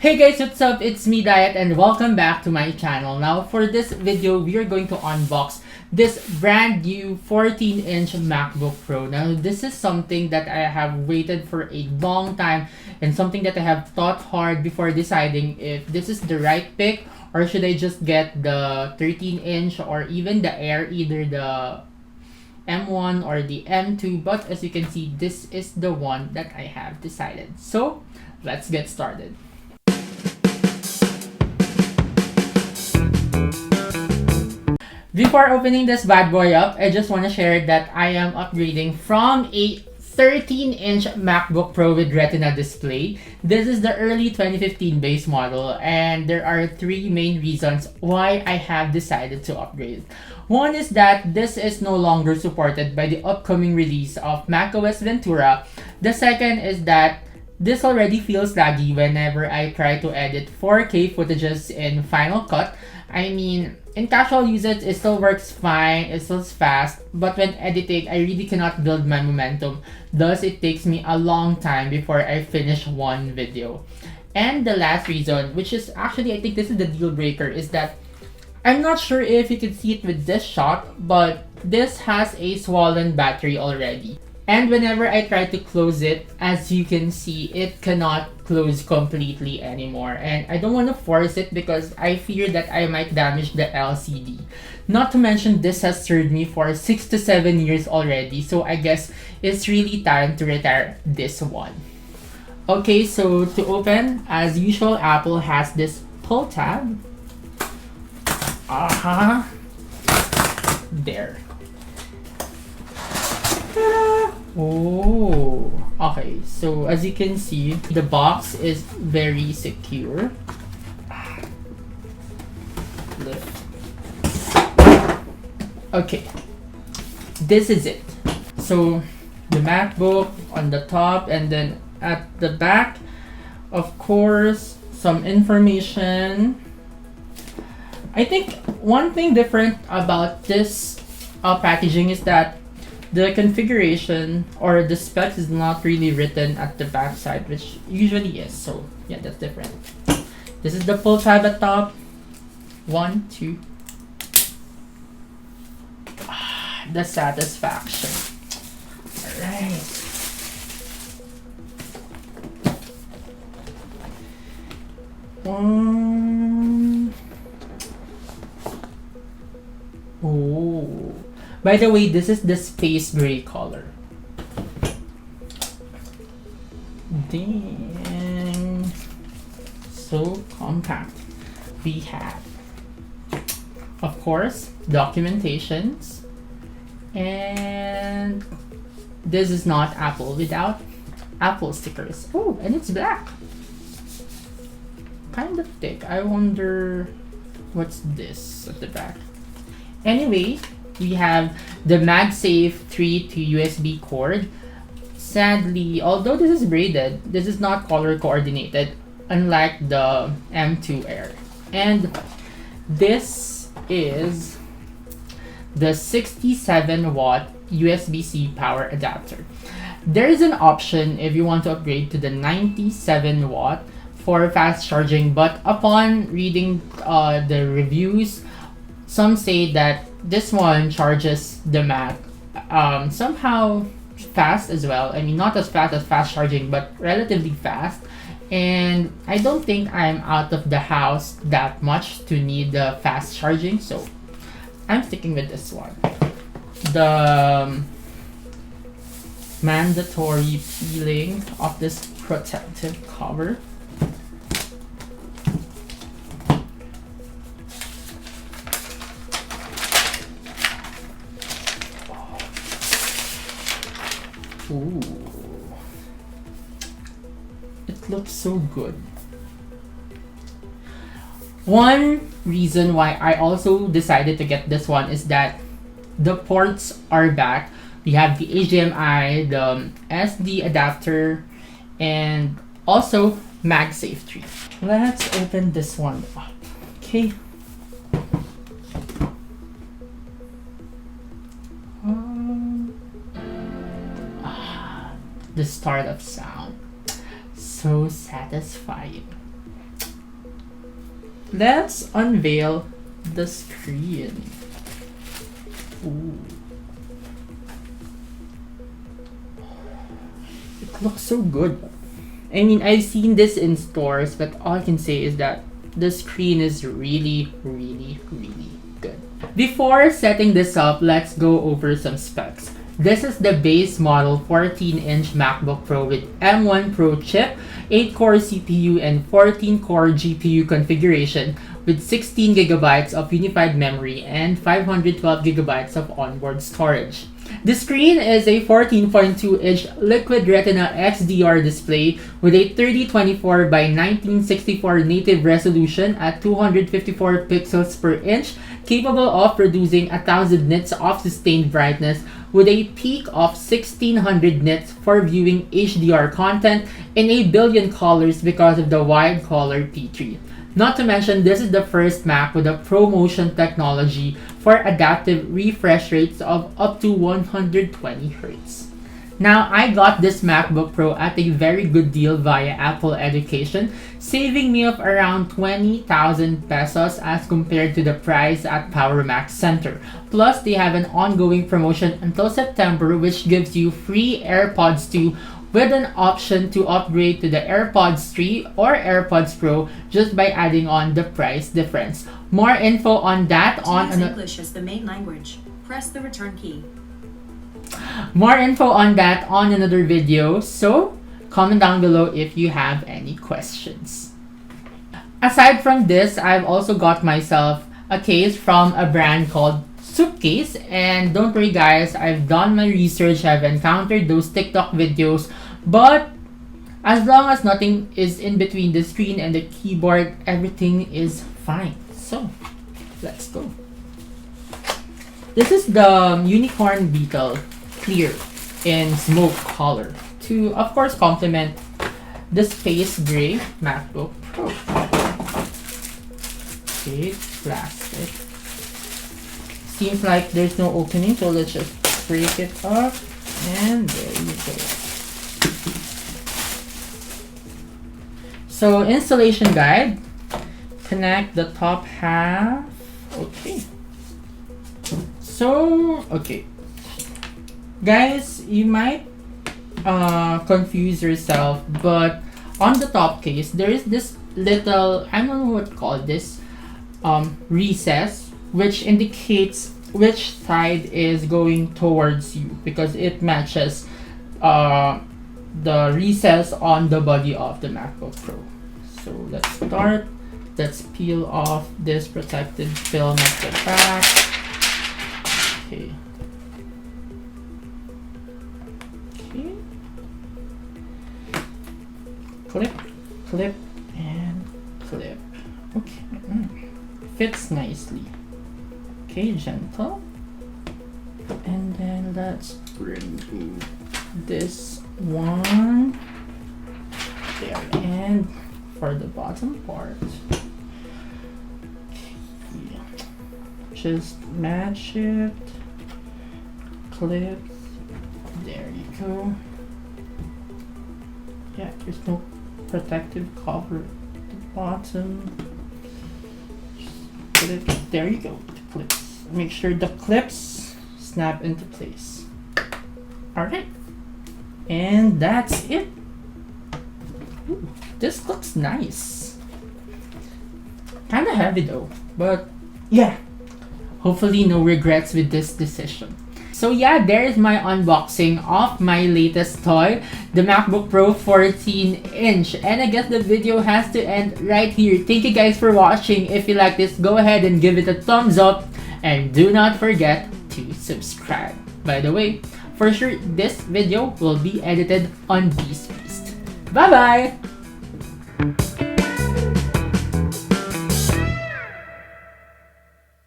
Hey guys, what's up? It's me Diet and welcome back to my channel. Now for this video, we are going to unbox this brand new 14-inch MacBook Pro. Now this is something that I have waited for a long time and something that I have thought hard before deciding if this is the right pick or should I just get the 13-inch or even the Air, either the M1 or the M2. But as you can see, this is the one that I have decided. So let's get started. Before opening this bad boy up, I just want to share that I am upgrading from a 13-inch MacBook Pro with Retina display. This is the early 2015 base model, and there are three main reasons why I have decided to upgrade. One is that this is no longer supported by the upcoming release of macOS Ventura. The second is that this already feels laggy whenever I try to edit 4K footages in Final Cut. I mean, in casual usage, it still works fine, it still fast, but when editing, I really cannot build my momentum. Thus, it takes me a long time before I finish one video. And the last reason, which is actually, I think this is the deal breaker, is that I'm not sure if you can see it with this shot, but this has a swollen battery already. And whenever I try to close it, as you can see, it cannot close completely anymore. And I don't want to force it because I fear that I might damage the LCD. Not to mention, this has served me for 6 to 7 years already. So I guess it's really time to retire this one. Okay, so to open, as usual, Apple has this pull tab. There. Oh, okay. So as you can see, the box is very secure. Lift. Okay, this is it. So the MacBook on the top, and then at the back, of course, some information. I think one thing different about this packaging is that the configuration or the specs is not really written at the back side, which usually is. So yeah, that's different. This is the pull tab at top. 1, 2. The satisfaction. Alright. Oh. By the way, this is the space gray color. Dang. So compact. We have, of course, documentations. And this is not Apple without Apple stickers. Oh, and it's black. Kind of thick. I wonder what's this at the back. Anyway, we have the MagSafe 3 to USB cord. Sadly, although this is braided, this is not color coordinated, unlike the M2 Air. And this is the 67-watt USB-C power adapter. There is an option if you want to upgrade to the 97-watt for fast charging, but upon reading the reviews, some say that this one charges the Mac somehow fast as well. I mean, not as fast charging, but relatively fast. And I don't think I'm out of the house that much to need the fast charging, so I'm sticking with this one. The mandatory peeling of this protective cover. Ooh. It looks so good. One reason why I also decided to get this one is that the ports are back. We have the HDMI, the SD adapter, and also MagSafe 3. Let's open this one up. Okay. The startup sound. So satisfying. let's unveil the screen. Ooh. It looks so good. I mean, I've seen this in stores, but all I can say is that the screen is really, really, really good. Before setting this up, let's go over some specs. This is the base model 14-inch MacBook Pro with M1 Pro chip, 8-core CPU, and 14-core GPU configuration with 16GB of unified memory and 512GB of onboard storage. The screen is a 14.2-inch Liquid Retina XDR display with a 3024 by 1964 native resolution at 254 pixels per inch, capable of producing 1000 nits of sustained brightness with a peak of 1600 nits for viewing HDR content in a billion colors because of the wide color P3. Not to mention, this is the first Mac with a ProMotion technology for adaptive refresh rates of up to 120Hz. Now, I got this MacBook Pro at a very good deal via Apple Education, saving me of around 20,000 pesos as compared to the price at Power Mac Center. Plus, they have an ongoing promotion until September, which gives you free AirPods 2 with an option to upgrade to the AirPods 3 or AirPods Pro just by adding on the price difference. More info on that on English as the main language. Press the return key. More info on that on another video, so comment down below if you have any questions. Aside from this, I've also got myself a case from a brand called Supcase, and don't worry guys, I've done my research, I've encountered those TikTok videos, but as long as nothing is in between the screen and the keyboard, everything is fine. So let's go. This is the Unicorn Beetle Clear in smoke color to of course complement the space gray MacBook Pro. Okay, plastic. Seems like there's no opening, so let's just break it up, and there you go. So installation guide, connect the top half. Okay. So, okay. Guys, you might confuse yourself, but on the top case, there is this little, I don't know what to call this, recess, which indicates which side is going towards you because it matches the recess on the body of the MacBook Pro. So let's start. Let's peel off this protective film at the back. Okay. Okay. Clip, clip, and clip. Okay. Fits nicely. Okay, gentle. And then let's remove this one. There. And for the bottom part, okay, just match it. Clip. There you go. Yeah, there's no protective cover at the bottom. Clip. There you go. The clips. Make sure the clips snap into place. Alright. And that's it. Ooh, this looks nice. Kinda heavy though. But yeah. Hopefully no regrets with this decision. So yeah, there is my unboxing of my latest toy, the MacBook Pro 14-inch. And I guess the video has to end right here. Thank you guys for watching. If you like this, go ahead and give it a thumbs up. And do not forget to subscribe. By the way, for sure, this video will be edited on Beast. Bye-bye!